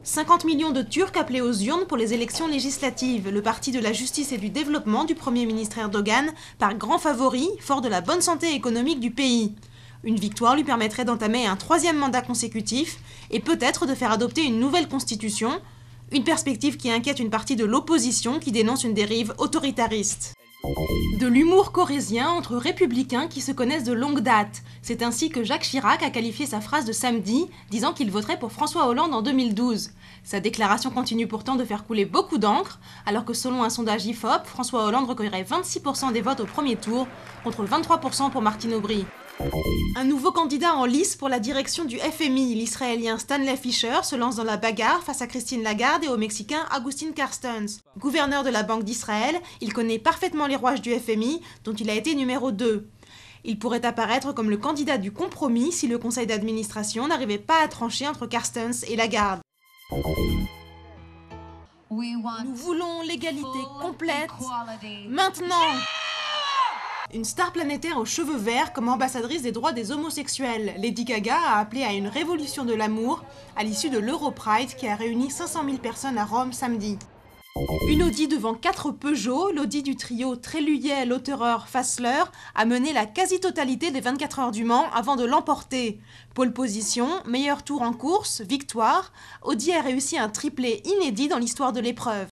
50 millions de Turcs appelés aux urnes pour les élections législatives. Le parti de la justice et du développement du Premier ministre Erdogan part grand favori, fort de la bonne santé économique du pays. Une victoire lui permettrait d'entamer un 3e mandat consécutif et peut-être de faire adopter une nouvelle constitution, une perspective qui inquiète une partie de l'opposition qui dénonce une dérive autoritariste. De l'humour corrézien entre républicains qui se connaissent de longue date. C'est ainsi que Jacques Chirac a qualifié sa phrase de samedi, disant qu'il voterait pour François Hollande en 2012. Sa déclaration continue pourtant de faire couler beaucoup d'encre, alors que selon un sondage IFOP, François Hollande recueillerait 26% des votes au premier tour, contre 23% pour Martine Aubry. Un nouveau candidat en lice pour la direction du FMI, l'Israélien Stanley Fischer, se lance dans la bagarre face à Christine Lagarde et au Mexicain Agustín Carstens. Gouverneur de la Banque d'Israël, il connaît parfaitement les rouages du FMI, dont il a été numéro 2. Il pourrait apparaître comme le candidat du compromis si le conseil d'administration n'arrivait pas à trancher entre Carstens et Lagarde. Nous voulons l'égalité complète, maintenant! Une star planétaire aux cheveux verts comme ambassadrice des droits des homosexuels, Lady Gaga a appelé à une révolution de l'amour à l'issue de l'Europride qui a réuni 500 000 personnes à Rome samedi. Une Audi devant 4 Peugeot, l'Audi du trio Tréluyer, Lauterer, Fassler a mené la quasi-totalité des 24 heures du Mans avant de l'emporter. Pole position, meilleur tour en course, victoire, Audi a réussi un triplé inédit dans l'histoire de l'épreuve.